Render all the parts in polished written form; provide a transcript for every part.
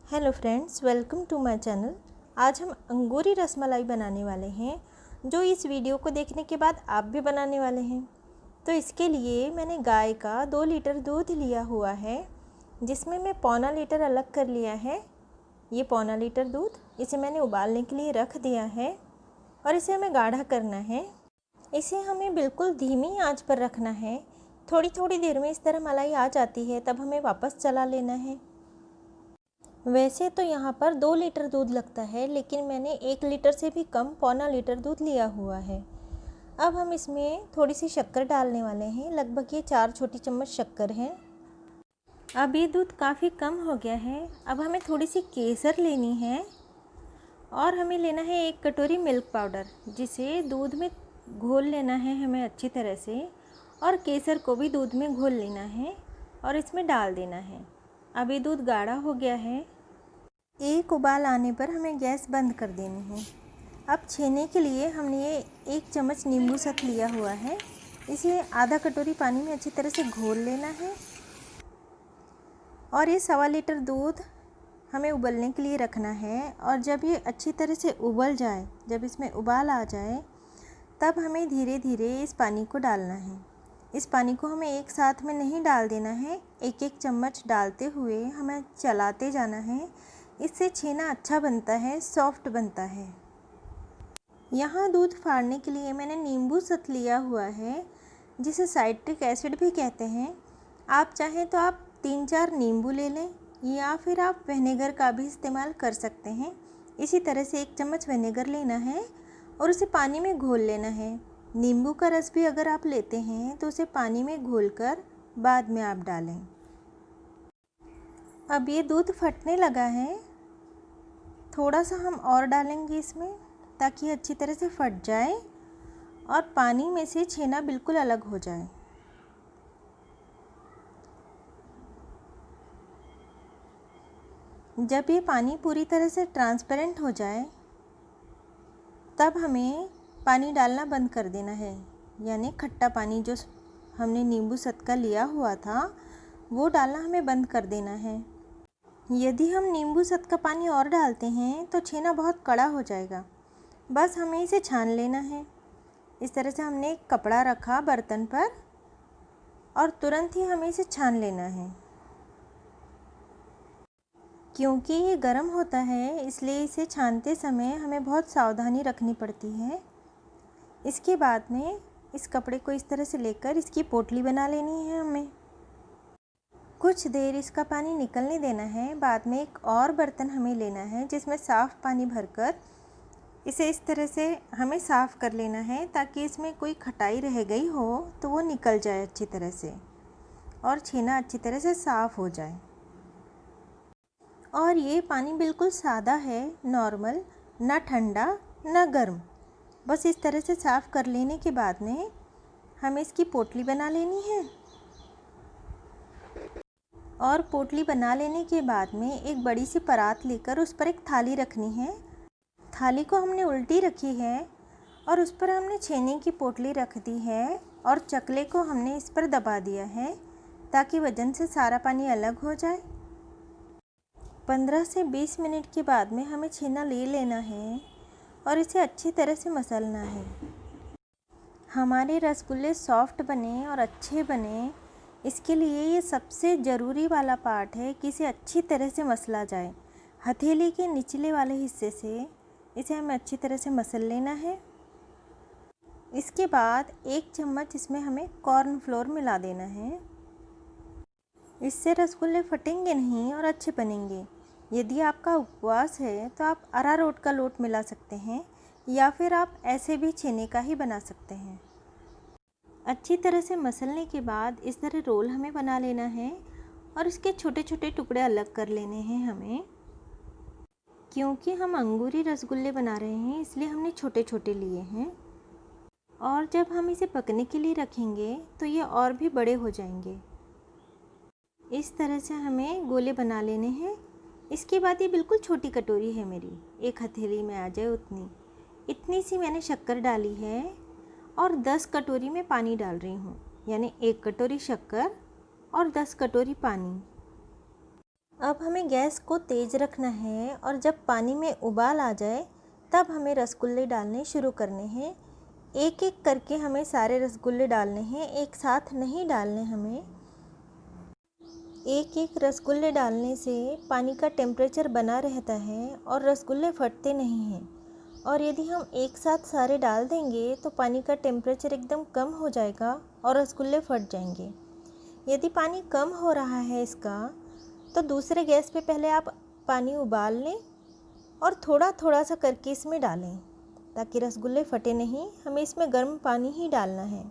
Hello friends, welcome to my channel. आज हम अंगूरी रसमलाई बनाने वाले हैं, जो इस वीडियो को देखने के बाद आप भी बनाने वाले हैं। तो इसके लिए मैंने गाय का 2 लीटर दूध लिया हुआ है, जिसमें मैं पौना लीटर अलग कर लिया है। ये पौना लीटर दूध इसे मैंने उबालने के लिए रख दिया है और इसे हमें गाढ़ा करना है। इसे हमें बिल्कुल धीमी आंच पर रखना है। थोड़ी थोड़ी देर में इस तरह मलाई आ जाती है, तब हमें वापस चला लेना है। वैसे तो यहाँ पर 2 लीटर दूध लगता है, लेकिन मैंने 1 लीटर से भी कम पौना लीटर दूध लिया हुआ है। अब हम इसमें थोड़ी सी शक्कर डालने वाले हैं। लगभग ये 4 छोटी चम्मच शक्कर है। अब ये दूध काफ़ी कम हो गया है। अब हमें थोड़ी सी केसर लेनी है और हमें लेना है 1 कटोरी मिल्क पाउडर, जिसे दूध में घोल लेना है हमें अच्छी तरह से, और केसर को भी दूध में घोल लेना है और इसमें डाल देना है। अब ये दूध गाढ़ा हो गया है। एक उबाल आने पर हमें गैस बंद कर देनी है। अब छेने के लिए हमने ये 1 चम्मच नींबू सत लिया हुआ है। इसे आधा कटोरी पानी में अच्छी तरह से घोल लेना है और ये 1.25 लीटर दूध हमें उबलने के लिए रखना है। और जब ये अच्छी तरह से उबल जाए, जब इसमें उबाल आ जाए, तब हमें धीरे धीरे इस पानी को डालना है। इस पानी को हमें एक साथ में नहीं डाल देना है, एक एक चम्मच डालते हुए हमें चलाते जाना है। इससे छेना अच्छा बनता है, सॉफ्ट बनता है। यहाँ दूध फाड़ने के लिए मैंने नींबू सत लिया हुआ है, जिसे साइट्रिक एसिड भी कहते हैं। आप चाहें तो आप 3-4 नींबू ले लें, या फिर आप विनेगर का भी इस्तेमाल कर सकते हैं। इसी तरह से 1 चम्मच विनेगर लेना है और उसे पानी में घोल लेना है। नींबू का रस भी अगर आप लेते हैं तो उसे पानी में घोलकर बाद में आप डालें। अब ये दूध फटने लगा है। थोड़ा सा हम और डालेंगे इसमें, ताकि अच्छी तरह से फट जाए और पानी में से छेना बिल्कुल अलग हो जाए। जब ये पानी पूरी तरह से ट्रांसपेरेंट हो जाए, तब हमें पानी डालना बंद कर देना है। यानी खट्टा पानी जो हमने नींबू सत का लिया हुआ था, वो डालना हमें बंद कर देना है। यदि हम नींबू सत का पानी और डालते हैं तो छेना बहुत कड़ा हो जाएगा। बस हमें इसे छान लेना है। इस तरह से हमने एक कपड़ा रखा बर्तन पर और तुरंत ही हमें इसे छान लेना है। क्योंकि ये गर्म होता है, इसलिए इसे छानते समय हमें बहुत सावधानी रखनी पड़ती है। इसके बाद में इस कपड़े को इस तरह से लेकर इसकी पोटली बना लेनी है हमें। कुछ देर इसका पानी निकलने देना है। बाद में एक और बर्तन हमें लेना है, जिसमें साफ़ पानी भरकर इसे इस तरह से हमें साफ़ कर लेना है, ताकि इसमें कोई खटाई रह गई हो तो वो निकल जाए अच्छी तरह से और छेना अच्छी तरह से साफ़ हो जाए। और ये पानी बिल्कुल सादा है, नॉर्मल, ना ठंडा ना गर्म। बस इस तरह से साफ़ कर लेने के बाद में हमें इसकी पोटली बना लेनी है। और पोटली बना लेने के बाद में एक बड़ी सी परात लेकर उस पर एक थाली रखनी है। थाली को हमने उल्टी रखी है और उस पर हमने छेने की पोटली रख दी है और चकले को हमने इस पर दबा दिया है, ताकि वजन से सारा पानी अलग हो जाए। 15 से 20 मिनट के बाद में हमें छेना ले लेना है और इसे अच्छी तरह से मसलना है। हमारे रसगुल्ले सॉफ्ट बने और अच्छे बने, इसके लिए ये सबसे ज़रूरी वाला पार्ट है कि इसे अच्छी तरह से मसला जाए। हथेली के निचले वाले हिस्से से इसे हमें अच्छी तरह से मसल लेना है। इसके बाद 1 चम्मच इसमें हमें कॉर्नफ्लोर मिला देना है। इससे रसगुल्ले फटेंगे नहीं और अच्छे बनेंगे। यदि आपका उपवास है तो आप अरारोट का लोट मिला सकते हैं, या फिर आप ऐसे भी छेने का ही बना सकते हैं। अच्छी तरह से मसलने के बाद इस तरह रोल हमें बना लेना है और इसके छोटे छोटे टुकड़े अलग कर लेने हैं हमें। क्योंकि हम अंगूरी रसगुल्ले बना रहे हैं, इसलिए हमने छोटे छोटे लिए हैं। और जब हम इसे पकने के लिए रखेंगे तो ये और भी बड़े हो जाएंगे। इस तरह से हमें गोले बना लेने हैं। इसके बाद ये बिल्कुल छोटी कटोरी है मेरी, 1 हथेली में आ जाए उतनी, इतनी सी मैंने शक्कर डाली है और 10 कटोरी में पानी डाल रही हूँ। यानी 1 कटोरी शक्कर और 10 कटोरी पानी। अब हमें गैस को तेज़ रखना है और जब पानी में उबाल आ जाए तब हमें रसगुल्ले डालने शुरू करने हैं। एक एक करके हमें सारे रसगुल्ले डालने हैं, एक साथ नहीं डालने हमें। एक एक रसगुल्ले डालने से पानी का टेम्परेचर बना रहता है और रसगुल्ले फटते नहीं हैं। और यदि हम एक साथ सारे डाल देंगे तो पानी का टेम्परेचर एकदम कम हो जाएगा और रसगुल्ले फट जाएंगे। यदि पानी कम हो रहा है इसका तो दूसरे गैस पे पहले आप पानी उबाल लें और थोड़ा थोड़ा सा करके इसमें डालें ताकि रसगुल्ले फटे नहीं। हमें इसमें गर्म पानी ही डालना है।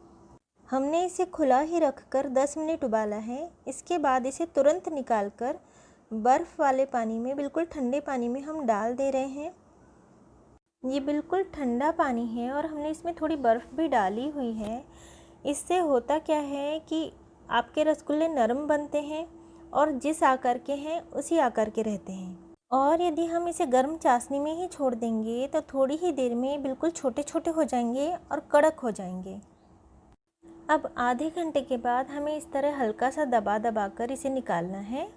हमने इसे खुला ही रखकर 10 मिनट उबाला है। इसके बाद इसे तुरंत निकालकर बर्फ़ वाले पानी में, बिल्कुल ठंडे पानी में हम डाल दे रहे हैं। ये बिल्कुल ठंडा पानी है और हमने इसमें थोड़ी बर्फ़ भी डाली हुई है। इससे होता क्या है कि आपके रसगुल्ले नरम बनते हैं और जिस आकार के हैं उसी आकार के रहते हैं। और यदि हम इसे गर्म चाशनी में ही छोड़ देंगे तो थोड़ी ही देर में बिल्कुल छोटे छोटे हो जाएंगे और कड़क हो जाएंगे। अब आधे घंटे के बाद हमें इस तरह हल्का सा दबा दबा कर इसे निकालना है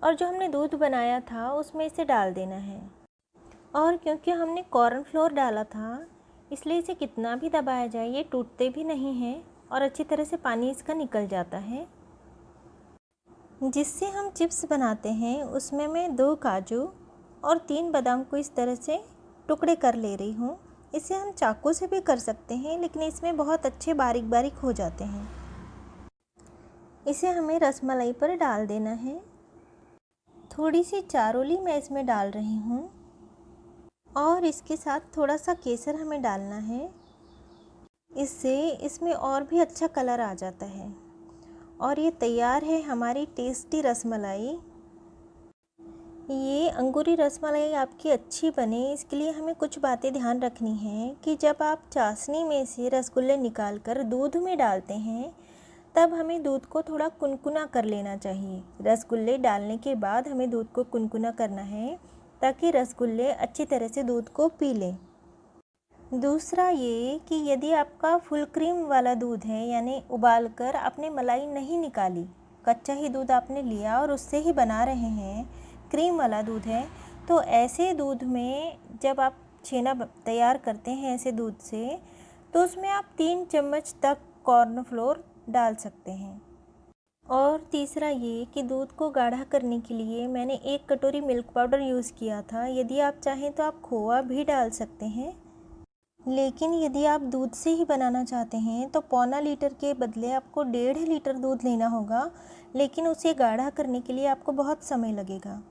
और जो हमने दूध बनाया था उसमें इसे डाल देना है। और क्योंकि हमने कॉर्नफ्लोर डाला था इसलिए इसे कितना भी दबाया जाए ये टूटते भी नहीं हैं और अच्छी तरह से पानी इसका निकल जाता है। जिससे हम चिप्स बनाते हैं उसमें मैं 2 काजू और 3 बादाम को इस तरह से टुकड़े कर ले रही हूँ। इसे हम चाकू से भी कर सकते हैं लेकिन इसमें बहुत अच्छे बारीक बारीक हो जाते हैं। इसे हमें रसमलाई पर डाल देना है। थोड़ी सी चारोली मैं इसमें डाल रही हूँ और इसके साथ थोड़ा सा केसर हमें डालना है। इससे इसमें और भी अच्छा कलर आ जाता है। और ये तैयार है हमारी टेस्टी रसमलाई। ये अंगूरी रसमलाई आपकी अच्छी बने इसके लिए हमें कुछ बातें ध्यान रखनी हैं कि जब आप चाशनी में से रसगुल्ले निकाल कर दूध में डालते हैं तब हमें दूध को थोड़ा कुनकुना कर लेना चाहिए। रसगुल्ले डालने के बाद हमें दूध को कुनकुना करना है ताकि रसगुल्ले अच्छी तरह से दूध को पी लें। दूसरा ये कि यदि आपका फुल क्रीम वाला दूध है यानी उबाल कर आपने मलाई नहीं निकाली, कच्चा ही दूध आपने लिया और उससे ही बना रहे हैं, क्रीम वाला दूध है, तो ऐसे दूध में जब आप छेना तैयार करते हैं ऐसे दूध से तो उसमें आप 3 चम्मच तक कॉर्नफ्लोर डाल सकते हैं। और तीसरा ये कि दूध को गाढ़ा करने के लिए मैंने 1 कटोरी मिल्क पाउडर यूज़ किया था। यदि आप चाहें तो आप खोआ भी डाल सकते हैं, लेकिन यदि आप दूध से ही बनाना चाहते हैं तो पौना लीटर के बदले आपको 1.5 लीटर दूध लेना होगा, लेकिन उसे गाढ़ा करने के लिए आपको बहुत समय लगेगा।